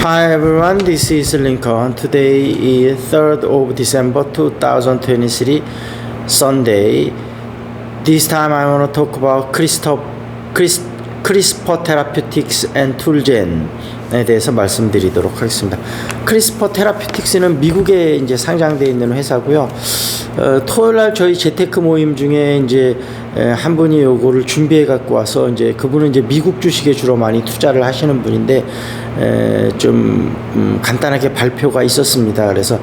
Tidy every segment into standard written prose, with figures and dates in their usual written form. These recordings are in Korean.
Hi everyone, this is Lincoln. Today is 3rd of December 2023, Sunday. This time I want to talk about CRISPR Therapeutics and Toolgen에 대해서 말씀드리도록 하겠습니다. CRISPR Therapeutics는 미국에 이제 상장되어 있는 회사고요. 토요일날 저희 재테크 모임 중에 이제 한 분이 요거를 준비해 갖고 와서 이제 그분은 이제 미국 주식에 주로 많이 투자를 하시는 분인데 좀 간단하게 발표가 있었습니다. 그래서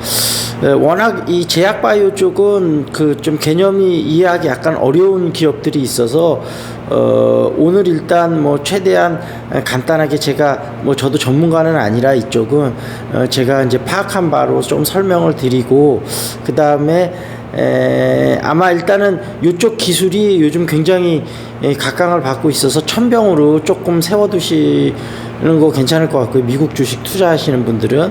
워낙 이 제약바이오 쪽은 그 좀 개념이 이해하기 약간 어려운 기업들이 있어서 오늘 일단 뭐 최대한 간단하게 제가 뭐 저도 전문가는 아니라 이쪽은 제가 이제 파악한 바로 좀 설명을 드리고 그 다음에 아마 일단은 이쪽 기술이 요즘 굉장히 각광을 받고 있어서 천병으로 조금 세워두시는 거 괜찮을 것 같고요. 미국 주식 투자하시는 분들은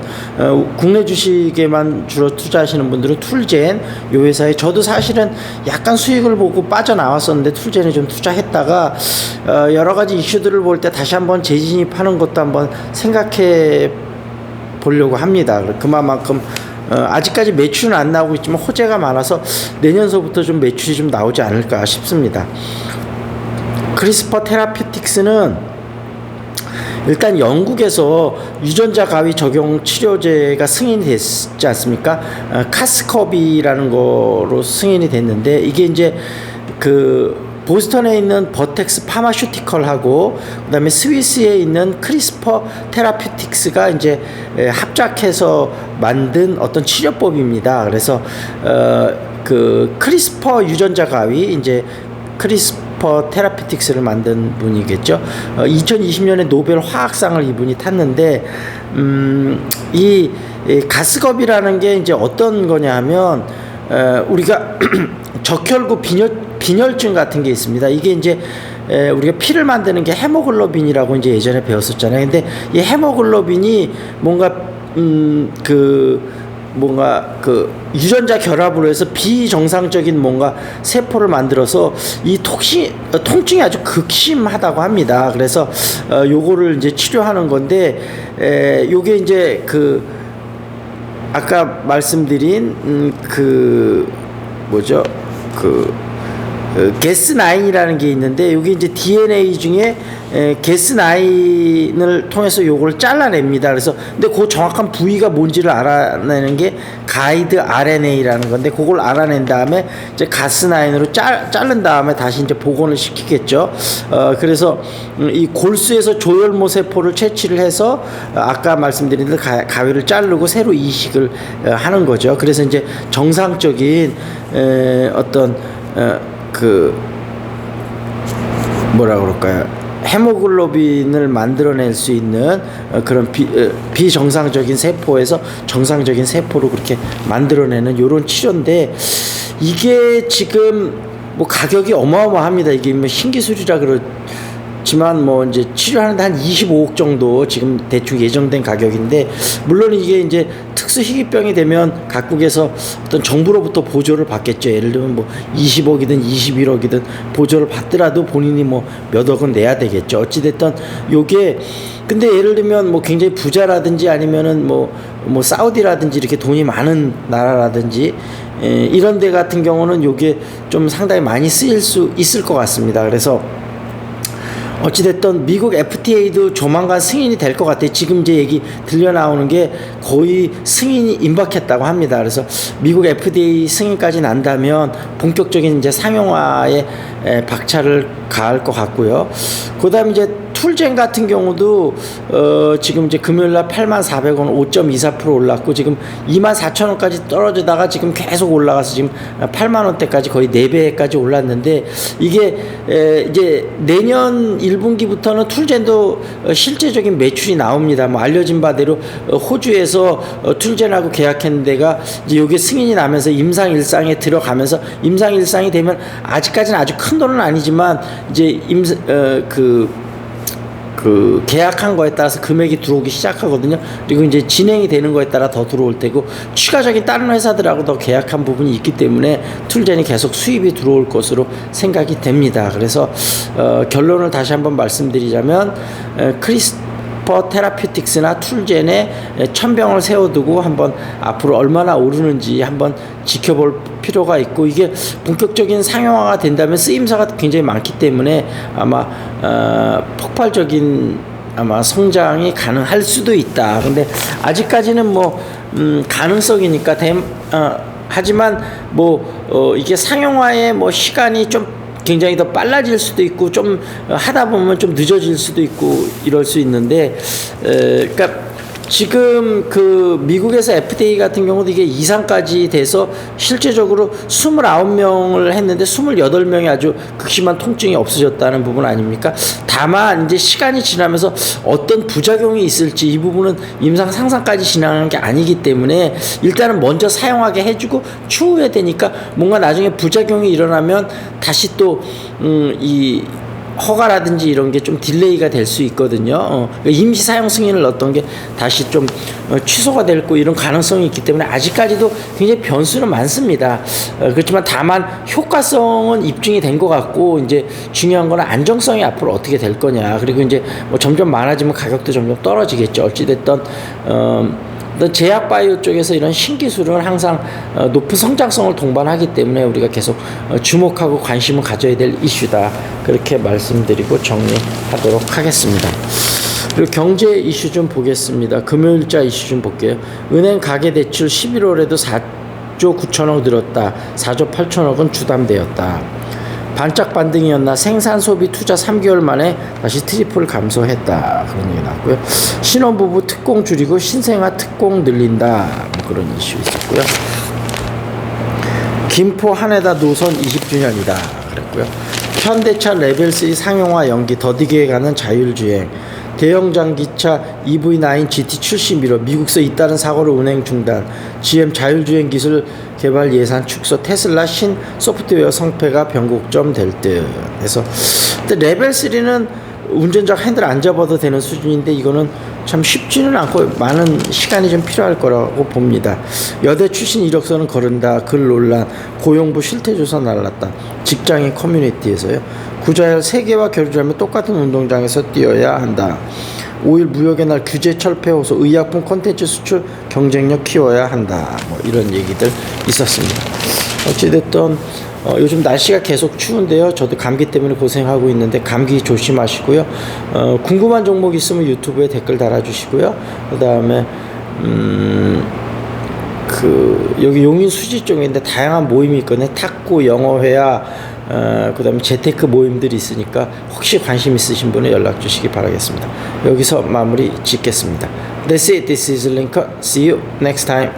국내 주식에만 주로 투자하시는 분들은 툴젠 이 회사에 저도 사실은 약간 수익을 보고 빠져나왔었는데 툴젠에 좀 투자했다가 여러 가지 이슈들을 볼 때 다시 한번 재진입하는 것도 한번 생각해 보려고 합니다. 그만큼 아직까지 매출은 안 나오고 있지만 호재가 많아서 내년서부터 좀 매출이 좀 나오지 않을까 싶습니다. 크리스퍼 테라피틱스는 일단 영국에서 유전자 가위 적용 치료제가 승인이 됐지 않습니까? 카스컵이라는 거로 승인이 됐는데 이게 이제 보스턴에 있는 버텍스 파마슈티컬하고 그다음에 스위스에 있는 크리스퍼 테라피틱스가 이제 합작해서 만든 어떤 치료법입니다. 그래서 크리스퍼 유전자 가위 이제 크리스퍼 테라피틱스를 만든 분이겠죠. 2020년에 노벨 화학상을 이분이 탔는데 이 가스겁이라는 게 이제 어떤 거냐면 우리가 적혈구 빈혈증 같은 게 있습니다. 이게 이제 우리가 피를 만드는 게 헤모글로빈이라고 이제 예전에 배웠었잖아요. 근데 이 헤모글로빈이 뭔가 유전자 결합으로 해서 비정상적인 뭔가 세포를 만들어서 이 통증이 아주 극심하다고 합니다. 그래서 요거를 이제 치료하는 건데 요게 이제 아까 말씀드린 게스9이라는 게 있는데 여기 이제 DNA 중에 게스9을 통해서 요걸 잘라냅니다. 그래서 근데 그 정확한 부위가 뭔지를 알아내는 게 가이드 RNA라는 건데 그걸 알아낸 다음에 이제 가스9으로 자른 다음에 다시 이제 복원을 시키겠죠. 그래서 이 골수에서 조혈모 세포를 채취를 해서 아까 말씀드린 대로 가위를 자르고 새로 이식을 하는 거죠. 그래서 이제 정상적인 뭐라 그럴까요? 헤모글로빈을 만들어낼 수 있는 그런 비정상적인 세포에서 정상적인 세포로 그렇게 만들어내는 요런 치료인데 이게 지금 뭐 가격이 어마어마합니다. 이게 뭐 신기술이라 그렇지만 뭐 이제 치료하는데 한 25억 정도 지금 대충 예정된 가격인데 물론 이게 이제 특수 희귀병이 되면 각국에서 어떤 정부로부터 보조를 받겠죠. 예를 들면 뭐 20억이든 21억이든 보조를 받더라도 본인이 뭐 몇 억은 내야 되겠죠. 어찌됐든 요게 근데 예를 들면 뭐 굉장히 부자라든지 아니면은 뭐 사우디라든지 이렇게 돈이 많은 나라라든지 이런 데 같은 경우는 요게 좀 상당히 많이 쓰일 수 있을 것 같습니다. 그래서 어찌됐든 미국 FTA도 조만간 승인이 될 것 같아요. 지금 이제 얘기 들려 나오는 게 거의 승인이 임박했다고 합니다. 그래서 미국 FDA 승인까지 난다면 본격적인 이제 상용화에 박차를 가할 것 같고요. 그다음에 이제 툴젠 같은 경우도 지금 이제 금요일날 84,000원 5.24% 올랐고 지금 24,000원까지 떨어지다가 지금 계속 올라가서 지금 80,000원대까지 거의 4배까지 올랐는데 이게 이제 내년 1분기부터는 툴젠도 실제적인 매출이 나옵니다. 뭐 알려진 바대로 호주에서 툴젠하고 계약했는 데가 이제 요게 승인이 나면서 임상일상에 들어가면서 임상일상이 되면 아직까지는 아주 큰 돈은 아니지만 이제 계약한 거에 따라서 금액이 들어오기 시작하거든요. 그리고 이제 진행이 되는 거에 따라 더 들어올 테고 추가적인 다른 회사들하고 더 계약한 부분이 있기 때문에 툴젠이 계속 수입이 들어올 것으로 생각이 됩니다. 그래서 결론을 다시 한번 말씀드리자면 하퍼 테라퓨틱스나 툴젠에 천병을 세워두고 한번 앞으로 얼마나 오르는지 한번 지켜볼 필요가 있고, 이게 본격적인 상용화가 된다면 쓰임사가 굉장히 많기 때문에 아마 폭발적인 아마 성장이 가능할 수도 있다. 근데 아직까지는 뭐 가능성이니까 하지만 뭐 이게 상용화의 뭐 시간이 좀 굉장히 더 빨라질 수도 있고, 좀 하다 보면 좀 늦어질 수도 있고 이럴 수 있는데, 그러니까 지금 그 미국에서 FDA 같은 경우도 이게 이상까지 돼서 실제적으로 29명을 했는데 28명이 아주 극심한 통증이 없어졌다는 부분 아닙니까? 다만 이제 시간이 지나면서 어떤 부작용이 있을지 이 부분은 임상 상상까지 진행하는 게 아니기 때문에 일단은 먼저 사용하게 해주고 추후에 되니까 뭔가 나중에 부작용이 일어나면 다시 또 이 허가라든지 이런 게 좀 딜레이가 될 수 있거든요. 임시 사용 승인을 얻던 게 다시 좀 취소가 될 거 이런 가능성이 있기 때문에 아직까지도 굉장히 변수는 많습니다. 그렇지만 다만 효과성은 입증이 된 것 같고, 이제 중요한 거는 안정성이 앞으로 어떻게 될 거냐. 그리고 이제 뭐 점점 많아지면 가격도 점점 떨어지겠죠. 어찌됐든 제약 바이오 쪽에서 이런 신기술은 항상 높은 성장성을 동반하기 때문에 우리가 계속 주목하고 관심을 가져야 될 이슈다. 그렇게 말씀드리고 정리하도록 하겠습니다. 그리고 경제 이슈 좀 보겠습니다. 금요일자 이슈 좀 볼게요. 은행 가계대출 11월에도 4조 9천억 늘었다. 4조 8천억은 주담대였다. 반짝 반등이었나. 생산 소비 투자 3개월 만에 다시 트리플 감소했다. 그런 얘기 나왔고요. 신혼부부 특공 줄이고 신생아 특공 늘린다. 뭐 그런 이슈 있었고요. 김포 한해다 노선 20주년이다. 그랬고요. 현대차 레벨3 상용화 연기 더디게 가는 자율주행. 대형장기차 EV9 GT 출시 미뤄. 미국서 잇따른 사고로 운행 중단. GM 자율주행 기술 개발 예산 축소. 테슬라 신 소프트웨어 성패가 변곡점 될 듯. 그래서 레벨3는 운전자가 핸들 안 잡아도 되는 수준인데 이거는 참 쉽지는 않고 많은 시간이 좀 필요할 거라고 봅니다. 여대 출신 이력서는 거른다. 글 논란. 고용부 실태조사 날랐다. 직장인 커뮤니티에서요. 구자열 3개와 교류하면 똑같은 운동장에서 뛰어야 한다. 5일 무역의 날 규제 철폐 호소. 의약품 콘텐츠 수출 경쟁력 키워야 한다. 뭐 이런 얘기들 있었습니다. 어찌됐든 요즘 날씨가 계속 추운데요. 저도 감기 때문에 고생하고 있는데 감기 조심하시고요. 궁금한 종목 있으면 유튜브에 댓글 달아주시고요. 그 다음에 여기 용인 수지 쪽인데 다양한 모임이 있거든요. 탁구, 영어회화, 그 다음에 재테크 모임들이 있으니까 혹시 관심 있으신 분은 연락 주시기 바라겠습니다. 여기서 마무리 짓겠습니다. That's it. This is Lincoln. See you next time.